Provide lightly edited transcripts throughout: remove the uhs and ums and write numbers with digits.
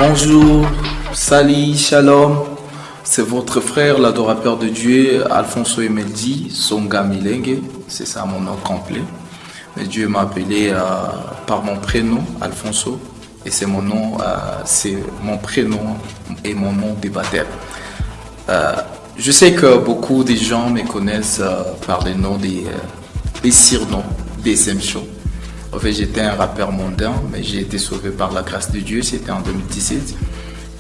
Bonjour, salut, shalom. C'est votre frère, l'adorateur de Dieu, Alfonso Emeldi, Songa Milenge. C'est ça mon nom complet. Mais Dieu m'a appelé par mon prénom, Alfonso. Et c'est mon nom, c'est mon prénom et mon nom de baptême. Je sais que beaucoup de gens me connaissent par les noms des surnoms, des Show. En fait, j'étais un rappeur mondain, mais j'ai été sauvé par la grâce de Dieu. C'était en 2017.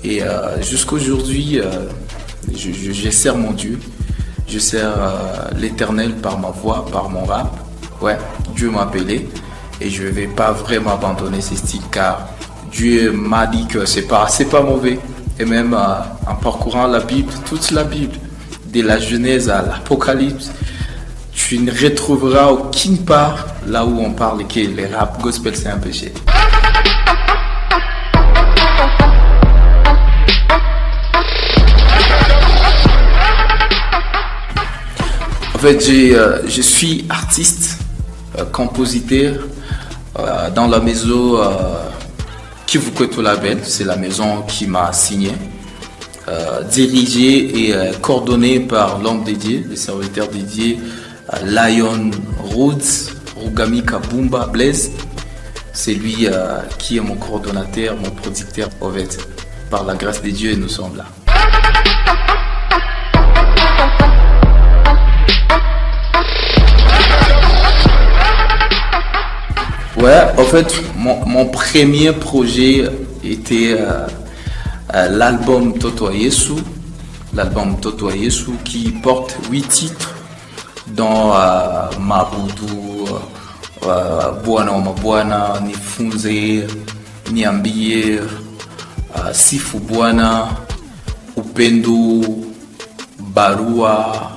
Et jusqu'à aujourd'hui, je sers mon Dieu. Je sers l'Éternel par ma voix, par mon rap. Ouais, Dieu m'a appelé et je ne vais pas vraiment abandonner ce style car Dieu m'a dit que c'est pas mauvais. Et même en parcourant la Bible, toute la Bible, de la Genèse à l'Apocalypse, tu ne retrouveras aucune part là où on parle que le rap gospel c'est un péché. En fait, je suis artiste, compositeur dans la maison Kivukoto Label, c'est la maison qui m'a signé, dirigé et coordonné par l'homme dédié, le serviteur dédié Lion Rhodes, Rugami Kabumba Blaise. C'est lui qui est mon coordonnateur, mon producteur. En fait, par la grâce de Dieu, nous sommes là. Ouais, en fait, mon premier projet était l'album Toto Yesu. L'album Toto Yesu qui porte 8 titres dont Mabudu, Bwana wa Mabwana, Nifunze, Niambie, Sifu Bwana, Upendo, Barua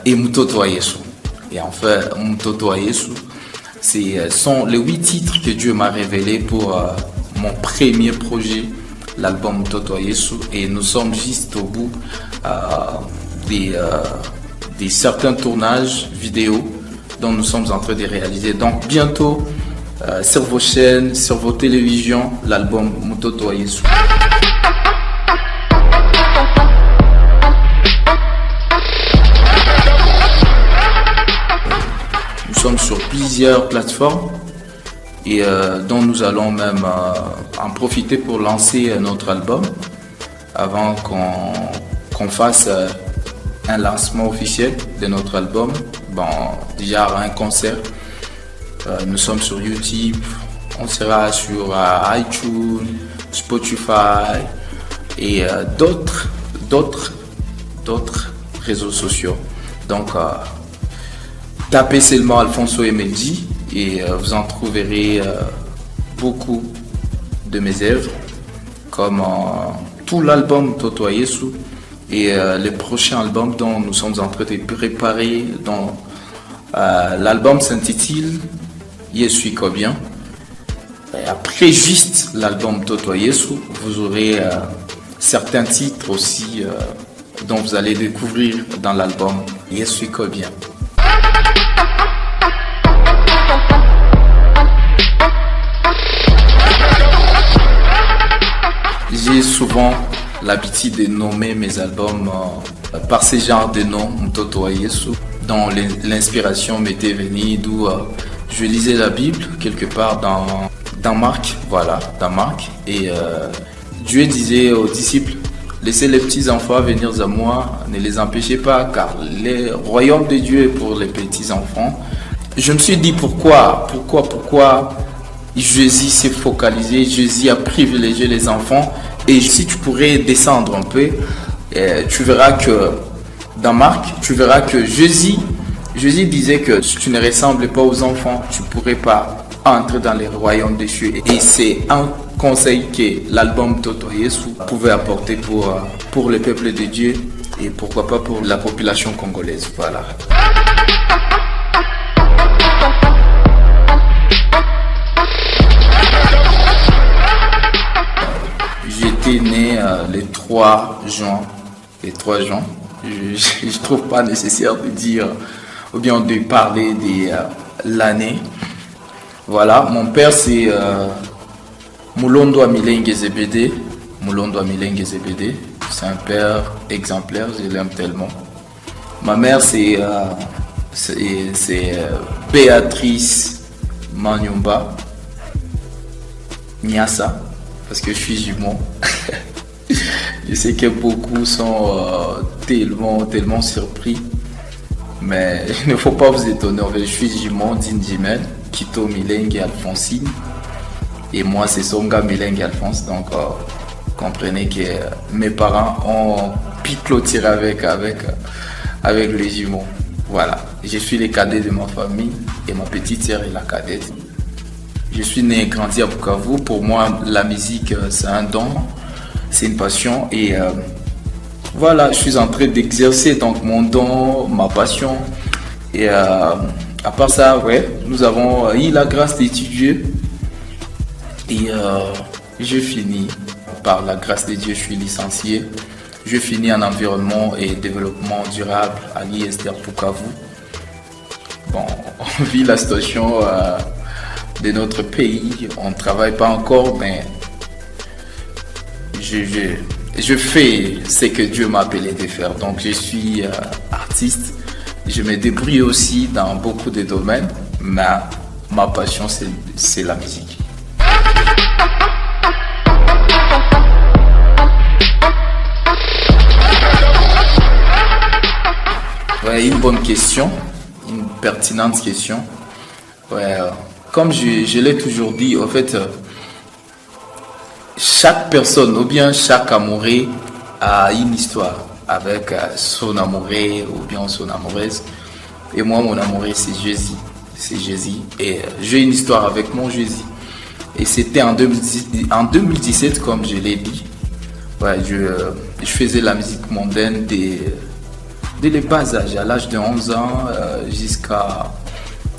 et Mtoto wa Yesu. Et en fait, Mtoto wa Yesu, ce sont les 8 titres que Dieu m'a révélés pour mon premier projet, l'album Toto Yesu. Et nous sommes juste au bout des certains tournages vidéo dont nous sommes en train de réaliser. Donc bientôt, sur vos chaînes, sur vos télévisions, l'album Toto Yesu. Nous sommes sur plusieurs plateformes et dont nous allons même en profiter pour lancer notre album avant qu'on fasse un lancement officiel de notre album. Bon, déjà un concert. Nous sommes sur YouTube, on sera sur iTunes, Spotify et d'autres réseaux sociaux. Donc tapez seulement Alfonso Emeldi et vous en trouverez beaucoup de mes œuvres, comme tout l'album Toto Yesu et le prochain album dont nous sommes en train de préparer. Dont l'album s'intitule Yesu Kobien. Et après juste l'album Toto Yesu, vous aurez certains titres aussi dont vous allez découvrir dans l'album Yesu Kobien. J'ai souvent l'habitude de nommer mes albums par ce genre de nom, Mtoto wa Yesu, dont l'inspiration m'était venue d'où je lisais la Bible quelque part dans Marc, voilà, dans Marc, et Dieu disait aux disciples: laissez les petits enfants venir à moi, ne les empêchez pas, car le royaume de Dieu est pour les petits enfants. Je me suis dit pourquoi Jésus s'est focalisé, Jésus a privilégié les enfants. Et si tu pourrais descendre un peu, tu verras que dans Marc, tu verras que Jésus disait que si tu ne ressembles pas aux enfants, tu ne pourrais pas entrer dans les royaumes des cieux. Et c'est un conseil que l'album Toto Yesu pouvait apporter pour le peuple de Dieu et pourquoi pas pour la population congolaise. Voilà. J'étais né le 3 juin. Je ne trouve pas nécessaire de dire ou bien de parler de l'année. Voilà, mon père Mulondo Milenge Zebede. Mulondo Milenge Zebede. C'est un père exemplaire, je l'aime tellement. Ma mère, c'est Béatrice Manyumba Niassa, parce que je suis jumeau. Je sais que beaucoup sont tellement surpris, mais il ne faut pas vous étonner. Je suis jumeau d'Indimel, Kito Milenge Alphonsine, et moi c'est Songa Milenge Alphonse, donc comprenez que mes parents ont piclotiré avec les jumeaux. Voilà, je suis le cadet de ma famille et ma petite sœur est la cadette. Je suis né et grandi à Bukavu. Pour moi, la musique, c'est un don, c'est une passion. Et voilà, je suis en train d'exercer donc mon don, ma passion. Et à part ça, ouais, nous avons eu la grâce d'étudier. Et je finis, par la grâce de Dieu, je suis licencié. Je finis en environnement et développement durable à l'ISDR Bukavu. Bon, on vit la situation de notre pays, on ne travaille pas encore, mais je fais ce que Dieu m'a appelé de faire. Donc je suis artiste, je me débrouille aussi dans beaucoup de domaines, mais ma passion c'est la musique. Ouais, une bonne question, une pertinente question. Ouais, comme je l'ai toujours dit, en fait, chaque personne ou bien chaque amoureux a une histoire avec son amoureux ou bien son amoureuse. Et moi, mon amoureux, c'est Jésus. C'est Jésus. Et j'ai une histoire avec mon Jésus. Et c'était en 2017, comme je l'ai dit. Ouais, je faisais la musique mondaine dès le bas âge, à l'âge de 11 ans jusqu'à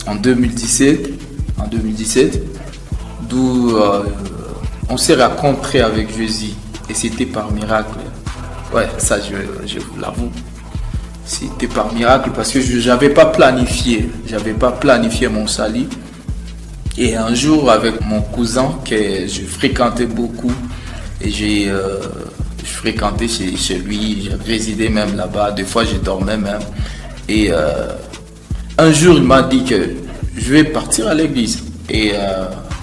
en 2017, d'où on s'est rencontré avec Jésus et c'était par miracle. Ouais, ça je vous l'avoue. C'était par miracle parce que je n'avais pas planifié mon salut. Et un jour avec mon cousin que je fréquentais beaucoup et je fréquentais chez lui, je résidais même là-bas, des fois je dormais même. Et un jour il m'a dit que je vais partir à l'église. Et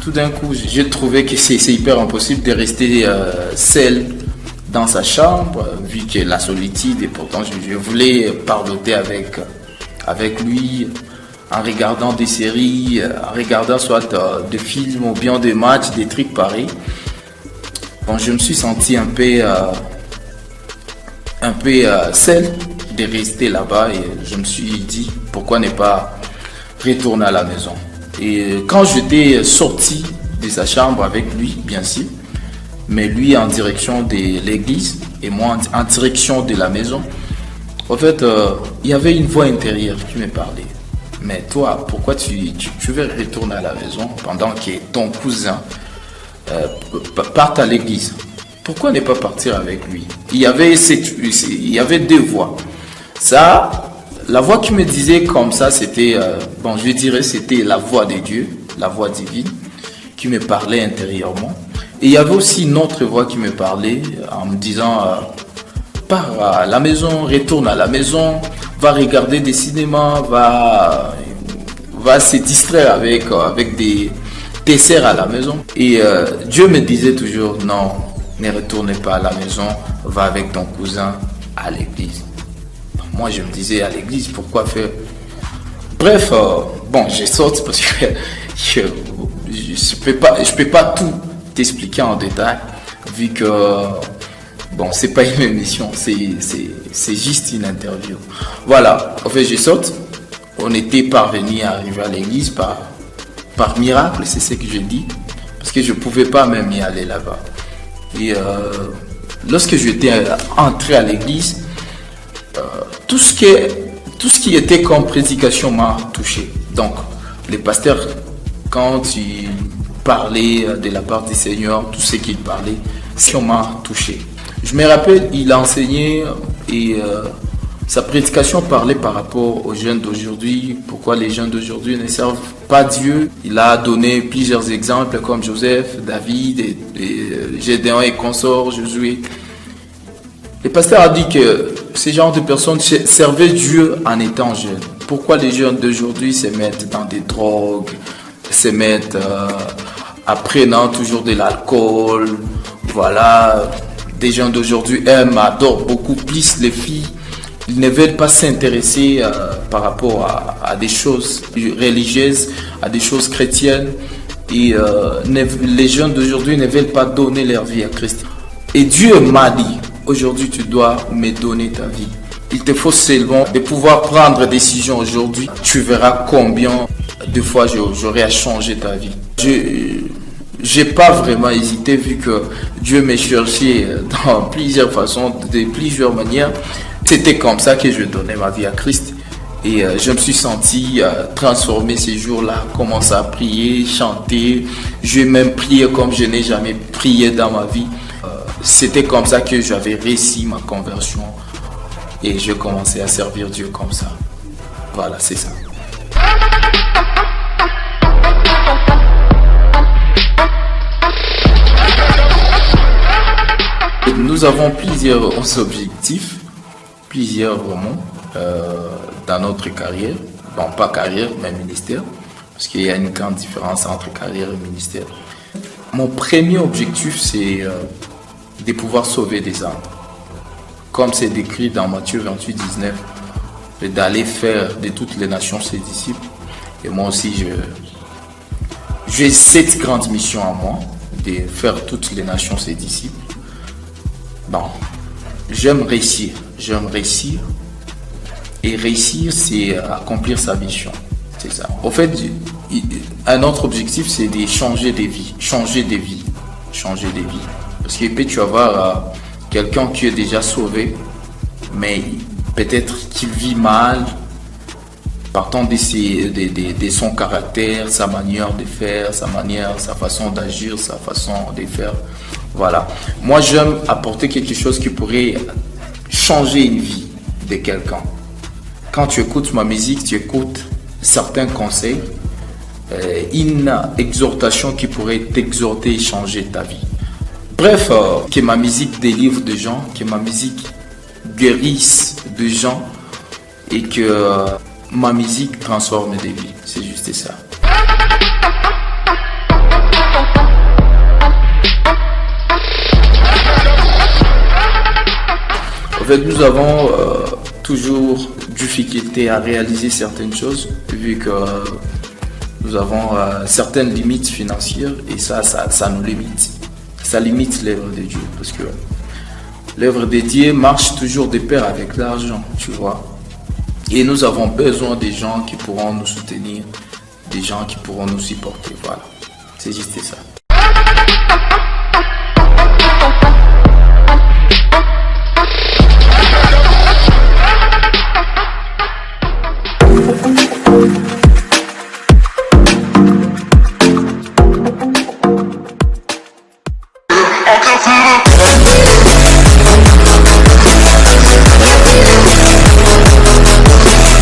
tout d'un coup j'ai trouvé que c'est hyper impossible de rester seul dans sa chambre, vu que la solitude, et pourtant je voulais parloter avec lui en regardant des séries, en regardant soit des films ou bien des matchs, des trucs pareils. Bon, je me suis senti un peu seul de rester là-bas et je me suis dit pourquoi ne pas retourner à la maison. Et quand j'étais sorti de sa chambre avec lui, bien sûr, mais lui en direction de l'église et moi en direction de la maison, en fait, il y avait une voix intérieure qui me parlait. Mais toi, pourquoi tu veux retourner à la maison pendant que ton cousin parte à l'église? Pourquoi ne pas partir avec lui? Il y avait deux voix. Ça, la voix qui me disait comme ça, c'était, je dirais, c'était la voix de Dieu, la voix divine, qui me parlait intérieurement. Et il y avait aussi une autre voix qui me parlait en me disant, pars à la maison, retourne à la maison, va regarder des cinémas, va se distraire avec des desserts à la maison. Et Dieu me disait toujours, non, ne retourne pas à la maison, va avec ton cousin à l'église. Moi, je me disais, à l'église, pourquoi faire? Bref, je saute parce que je peux pas tout t'expliquer en détail, vu que, c'est pas une émission, c'est juste une interview. Voilà, en fait, je saute. On était parvenu à arriver à l'église par miracle, c'est ce que je dis, parce que je pouvais pas même y aller là-bas. Et lorsque j'étais entré à l'église, tout ce qui était comme prédication m'a touché. Donc, les pasteurs, quand ils parlaient de la part du Seigneur, tout ce qu'ils parlaient, ça m'a touché. Je me rappelle, il a enseigné et Sa prédication parlait par rapport aux jeunes d'aujourd'hui, pourquoi les jeunes d'aujourd'hui ne servent pas Dieu. Il a donné plusieurs exemples comme Joseph, David, et Gédéon et consorts, Josué. Le pasteur a dit que ces genres de personnes servaient Dieu en étant jeunes. Pourquoi les jeunes d'aujourd'hui se mettent dans des drogues, se mettent en prenant toujours de l'alcool, voilà. Des gens d'aujourd'hui aiment, adorent beaucoup plus les filles. Ils ne veulent pas s'intéresser par rapport à des choses religieuses, à des choses chrétiennes. Et les jeunes d'aujourd'hui ne veulent pas donner leur vie à Christ. Et Dieu m'a dit, aujourd'hui tu dois me donner ta vie. Il te faut seulement de pouvoir prendre des décisions aujourd'hui. Tu verras combien de fois j'aurai à changer ta vie. J'ai pas vraiment hésité vu que Dieu m'a cherché dans plusieurs façons, de plusieurs manières. C'était comme ça que je donnais ma vie à Christ. Et je me suis senti transformé ces jours-là, commencer à prier, chanter. J'ai même prié comme je n'ai jamais prié dans ma vie. C'était comme ça que j'avais réussi ma conversion. Et je commençais à servir Dieu comme ça. Voilà, c'est ça. Nous avons plusieurs objectifs, plusieurs vraiment, dans notre carrière. Bon, pas carrière, mais ministère, parce qu'il y a une grande différence entre carrière et ministère. Mon premier objectif, c'est de pouvoir sauver des âmes. Comme c'est décrit dans Matthieu 28, 19, d'aller faire de toutes les nations ses disciples. Et moi aussi, j'ai cette grande mission à moi, de faire toutes les nations ses disciples. Bon, j'aime réussir. Et réussir, c'est accomplir sa mission. C'est ça. En fait, un autre objectif, c'est de changer des vies. Parce que peut-être tu vas voir quelqu'un qui est déjà sauvé, mais peut-être qu'il vit mal, partant de son caractère, sa manière de faire, sa façon d'agir, sa façon de faire. Voilà. Moi, j'aime apporter quelque chose qui pourrait changer une vie de quelqu'un. Quand tu écoutes ma musique, tu écoutes certains conseils, une exhortation qui pourrait t'exhorter et changer ta vie. Bref, que ma musique délivre des gens, que ma musique guérisse des gens et que ma musique transforme des vies. C'est juste ça. En fait, nous avons toujours difficulté à réaliser certaines choses, vu que nous avons certaines limites financières et ça nous limite. Ça limite l'œuvre de Dieu, parce que l'œuvre de Dieu marche toujours de pair avec l'argent, tu vois. Et nous avons besoin des gens qui pourront nous soutenir, des gens qui pourront nous supporter, voilà. C'est juste ça.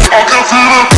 I can feel it.